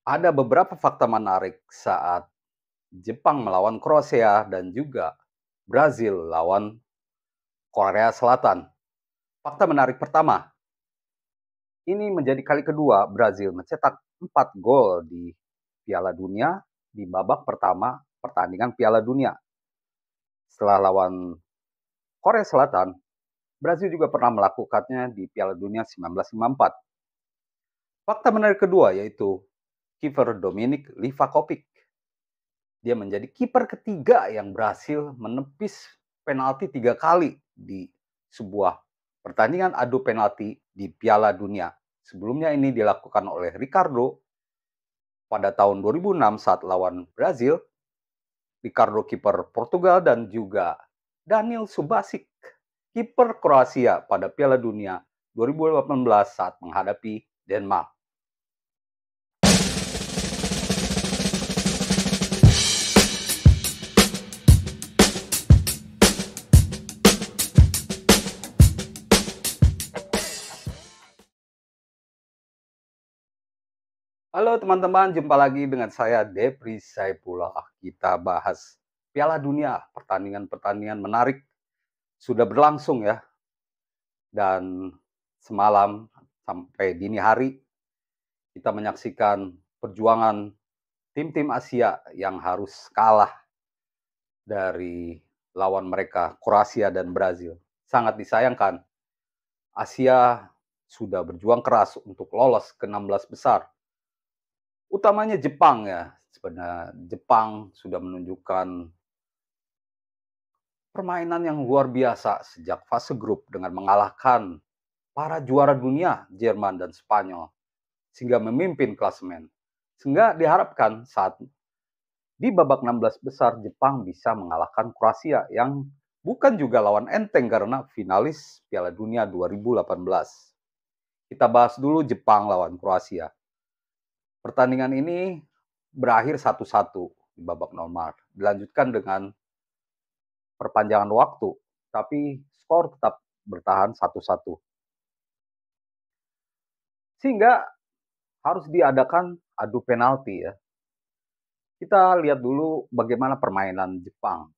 Ada beberapa fakta menarik saat Jepang melawan Kroasia dan juga Brazil lawan Korea Selatan. Fakta menarik pertama, ini menjadi kali kedua Brazil mencetak 4 gol di Piala Dunia di babak pertama pertandingan Piala Dunia. Setelah lawan Korea Selatan, Brazil juga pernah melakukannya di Piala Dunia 1954. Fakta menarik kedua yaitu kiper Dominik Livakovic. Dia menjadi kiper ketiga yang berhasil menepis penalti 3 kali di sebuah pertandingan adu penalti di Piala Dunia. Sebelumnya ini dilakukan oleh Ricardo pada tahun 2006 saat lawan Brazil, Ricardo kiper Portugal dan juga Daniel Subasic kiper Kroasia pada Piala Dunia 2018 saat menghadapi Denmark. Halo teman-teman, jumpa lagi dengan saya Depri Saipullah. Kita bahas Piala Dunia, pertandingan-pertandingan menarik sudah berlangsung ya. Dan semalam sampai dini hari kita menyaksikan perjuangan tim-tim Asia yang harus kalah dari lawan mereka Kroasia dan Brazil. Sangat disayangkan, Asia sudah berjuang keras untuk lolos ke 16 besar. Utamanya Jepang ya. Sebenarnya Jepang sudah menunjukkan permainan yang luar biasa sejak fase grup dengan mengalahkan para juara dunia Jerman dan Spanyol sehingga memimpin klasemen. Sehingga diharapkan saat di babak 16 besar Jepang bisa mengalahkan Kroasia yang bukan juga lawan enteng karena finalis Piala Dunia 2018. Kita bahas dulu Jepang lawan Kroasia. Pertandingan ini berakhir 1-1 di babak normal. Dilanjutkan dengan perpanjangan waktu, tapi skor tetap bertahan 1-1. Sehingga harus diadakan adu penalti ya. Kita lihat dulu bagaimana permainan Jepang.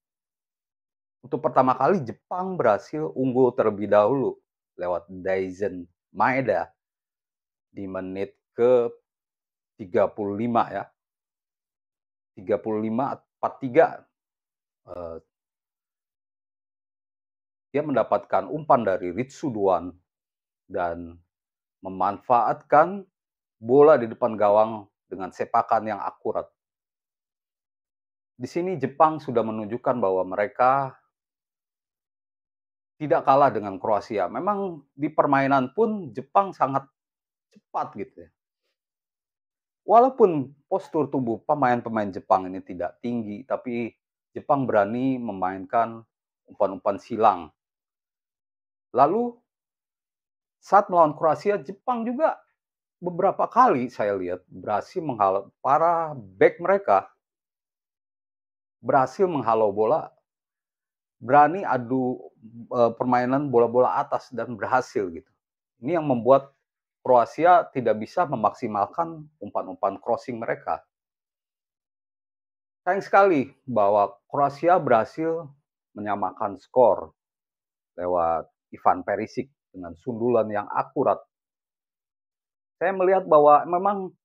Untuk pertama kali Jepang berhasil unggul terlebih dahulu lewat Daizen Maeda di menit ke 35 ya. 35-43 dia mendapatkan umpan dari Ritsu Duan dan memanfaatkan bola di depan gawang dengan sepakan yang akurat. Di sini Jepang sudah menunjukkan bahwa mereka tidak kalah dengan Kroasia. Memang di permainan pun Jepang sangat cepat gitu ya. Walaupun postur tubuh pemain-pemain Jepang ini tidak tinggi, tapi Jepang berani memainkan umpan-umpan silang. Lalu saat melawan Kroasia, Jepang juga beberapa kali saya lihat berhasil menghalau para bek mereka berhasil menghalau bola, berani adu permainan bola-bola atas dan berhasil gitu. Ini yang membuat Kroasia tidak bisa memaksimalkan umpan-umpan crossing mereka. Sayang sekali bahwa Kroasia berhasil menyamakan skor lewat Ivan Perisic dengan sundulan yang akurat. Saya melihat bahwa memang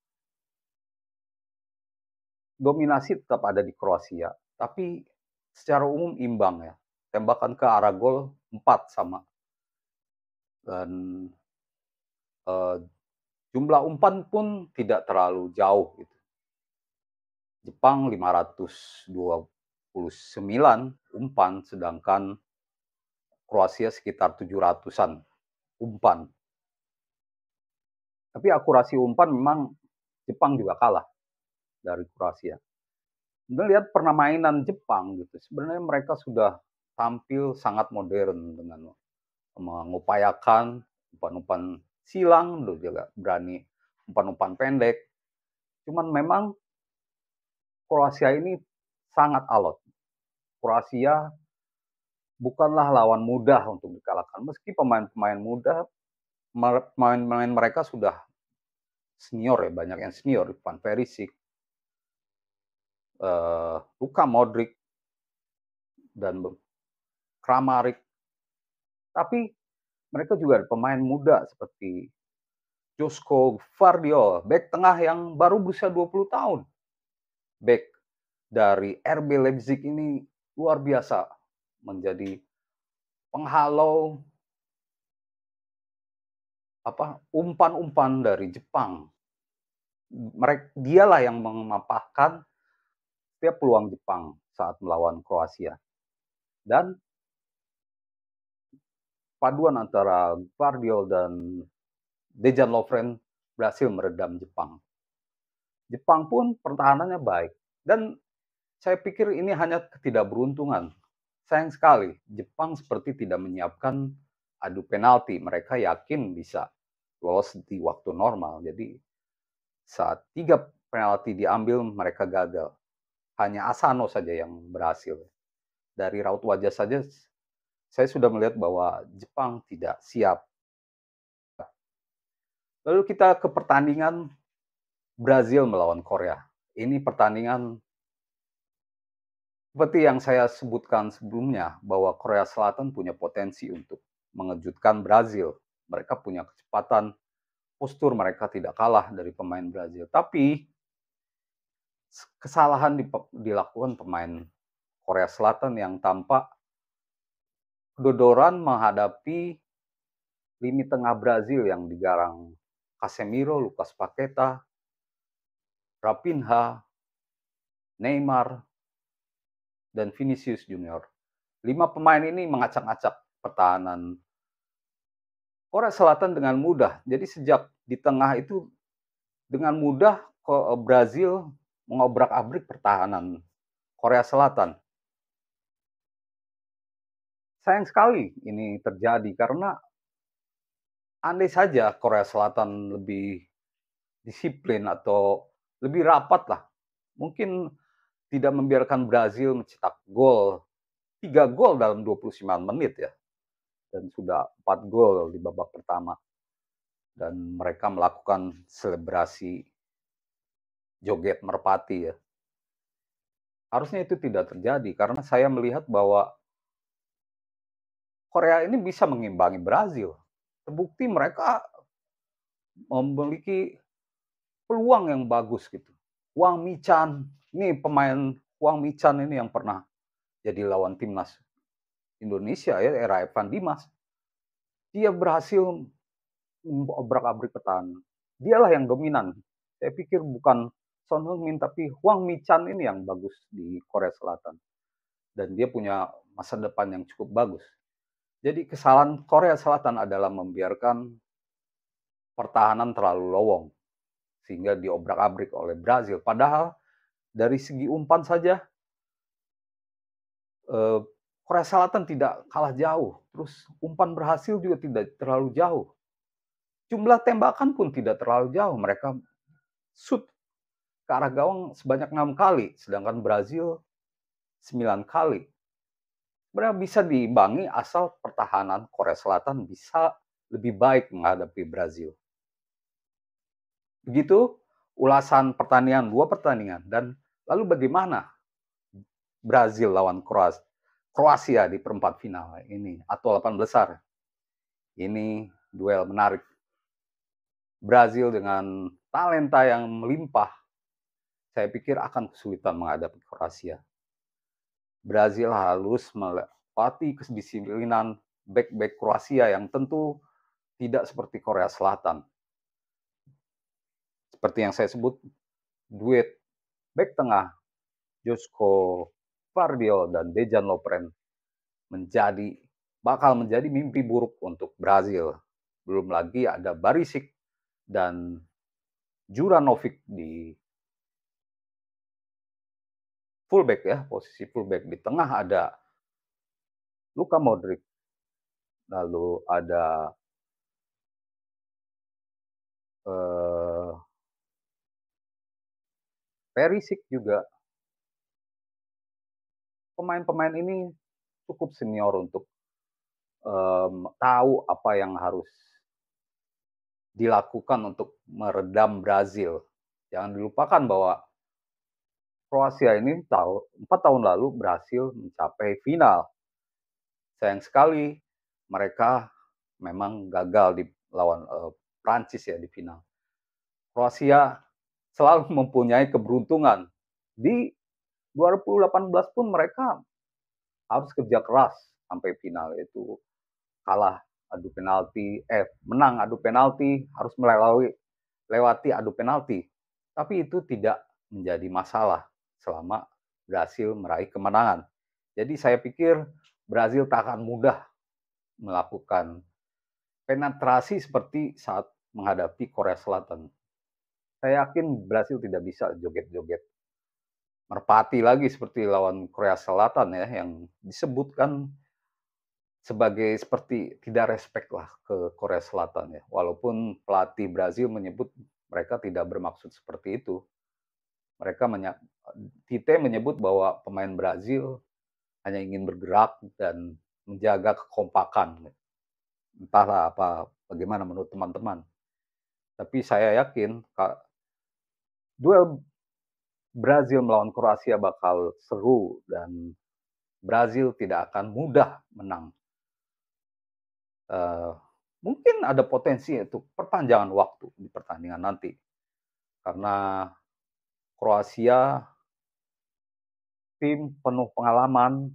dominasi tetap ada di Kroasia, tapi secara umum imbang ya. Tembakan ke arah gol 4 sama. Dan eh, jumlah umpan pun tidak terlalu jauh gitu. Jepang 529 umpan, sedangkan Kroasia sekitar 700-an umpan. Tapi akurasi umpan memang Jepang juga kalah dari Kroasia. Melihat permainan Jepang gitu, sebenarnya mereka sudah tampil sangat modern dengan mengupayakan umpan-umpan silang, juga berani umpan-umpan pendek. Cuman memang Kroasia ini sangat alot. Kroasia bukanlah lawan mudah untuk dikalahkan. Meski pemain-pemain muda, pemain-pemain mereka sudah senior ya, banyak yang senior, Van Perisic, Luka Modric, dan Kramaric. Tapi mereka juga ada pemain muda seperti Josko Gvardiol, bek tengah yang baru berusia 20 tahun. Bek dari RB Leipzig ini luar biasa, menjadi penghalau umpan-umpan dari Jepang. Dialah yang memanfaatkan setiap peluang Jepang saat melawan Kroasia. Dan paduan antara Gvardiol dan Dejan Lovren berhasil meredam Jepang. Jepang pun pertahanannya baik. Dan saya pikir ini hanya ketidakberuntungan. Sayang sekali, Jepang seperti tidak menyiapkan adu penalti. Mereka yakin bisa lolos di waktu normal. Jadi saat 3 penalti diambil, mereka gagal. Hanya Asano saja yang berhasil. Dari raut wajah saja, saya sudah melihat bahwa Jepang tidak siap. Lalu kita ke pertandingan Brazil melawan Korea. Ini pertandingan seperti yang saya sebutkan sebelumnya, bahwa Korea Selatan punya potensi untuk mengejutkan Brazil. Mereka punya kecepatan, postur mereka tidak kalah dari pemain Brazil. Tapi kesalahan dilakukan pemain Korea Selatan yang tampak kedodoran menghadapi lini tengah Brazil yang digarang Casemiro, Lucas Paqueta, Raphinha, Neymar, dan Vinicius Junior. 5 pemain ini mengacak-acak pertahanan Korea Selatan dengan mudah. Jadi sejak di tengah itu dengan mudah Brazil mengobrak-abrik pertahanan Korea Selatan. Sayang sekali ini terjadi karena andai saja Korea Selatan lebih disiplin atau lebih rapat lah, mungkin tidak membiarkan Brazil mencetak gol, 3 gol dalam 29 menit ya, dan sudah 4 gol di babak pertama. Dan mereka melakukan selebrasi joget merpati ya. Harusnya itu tidak terjadi karena saya melihat bahwa Korea ini bisa mengimbangi Brazil. Terbukti mereka memiliki peluang yang bagus gitu. Hwang Mi-chan, ini pemain Hwang Mi-chan ini yang pernah jadi lawan timnas Indonesia ya, era Evan Dimas. Dia berhasil obrak-abrik pertahanan. Dialah yang dominan. Saya pikir bukan Son Heung-min, tapi Hwang Mi-chan ini yang bagus di Korea Selatan. Dan dia punya masa depan yang cukup bagus. Jadi kesalahan Korea Selatan adalah membiarkan pertahanan terlalu lowong sehingga diobrak-abrik oleh Brazil. Padahal dari segi umpan saja Korea Selatan tidak kalah jauh. Terus umpan berhasil juga tidak terlalu jauh. Jumlah tembakan pun tidak terlalu jauh. Mereka shoot ke arah gawang sebanyak 6 kali, sedangkan Brazil 9 kali. Sebenarnya bisa diimbangi asal pertahanan Korea Selatan bisa lebih baik menghadapi Brazil. Begitu ulasan pertandingan, 2 pertandingan. Dan lalu bagaimana Brazil lawan Kroasia di perempat final ini atau 8 besar? Ini duel menarik. Brazil dengan talenta yang melimpah, saya pikir akan kesulitan menghadapi Kroasia. Brazil harus melewati kedisiplinan bek-bek Kroasia yang tentu tidak seperti Korea Selatan. Seperti yang saya sebut, duet bek tengah Josko Gvardiol dan Dejan Lovren bakal menjadi mimpi buruk untuk Brazil. Belum lagi ada Barisic dan Juranovic di fullback ya, posisi fullback. Di tengah ada Luka Modric, lalu ada Perisic juga. Pemain-pemain ini cukup senior untuk tahu apa yang harus dilakukan untuk meredam Brazil. Jangan dilupakan bahwa Kroasia ini 4 tahun lalu berhasil mencapai final. Sayang sekali mereka memang gagal di lawan Prancis ya di final. Kroasia selalu mempunyai keberuntungan. Di 2018 pun mereka harus kerja keras sampai final, yaitu kalah adu penalti, menang adu penalti, harus lewati adu penalti. Tapi itu tidak menjadi masalah selama berhasil meraih kemenangan. Jadi saya pikir Brazil tak akan mudah melakukan penetrasi seperti saat menghadapi Korea Selatan. Saya yakin Brazil tidak bisa joget-joget merpati lagi seperti lawan Korea Selatan ya, yang disebutkan sebagai seperti tidak respect lah ke Korea Selatan ya. Walaupun pelatih Brazil menyebut mereka tidak bermaksud seperti itu. Mereka Tite menyebut bahwa pemain Brazil hanya ingin bergerak dan menjaga kekompakan. Entahlah bagaimana menurut teman-teman. Tapi saya yakin duel Brazil melawan Kroasia bakal seru dan Brazil tidak akan mudah menang. Mungkin ada potensi untuk perpanjangan waktu di pertandingan nanti. Karena Kroasia tim penuh pengalaman,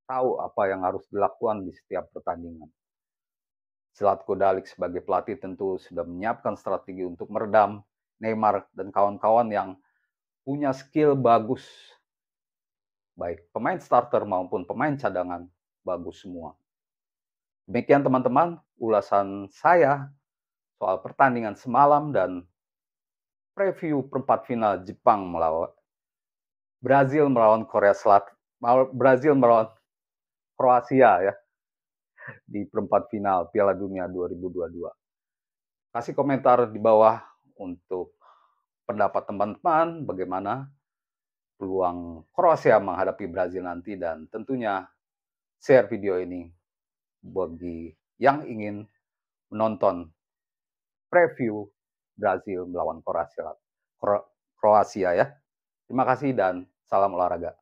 tahu apa yang harus dilakukan di setiap pertandingan. Zlatko Dalic sebagai pelatih tentu sudah menyiapkan strategi untuk meredam Neymar dan kawan-kawan yang punya skill bagus. Baik pemain starter maupun pemain cadangan bagus semua. Demikian teman-teman, ulasan saya soal pertandingan semalam dan preview perempat final Brazil melawan Korea Selatan, Brazil melawan Kroasia ya di perempat final Piala Dunia 2022. Kasih komentar di bawah untuk pendapat teman-teman bagaimana peluang Kroasia menghadapi Brazil nanti, dan tentunya share video ini bagi yang ingin menonton preview Brazil melawan Kroasia ya. Terima kasih dan salam olahraga.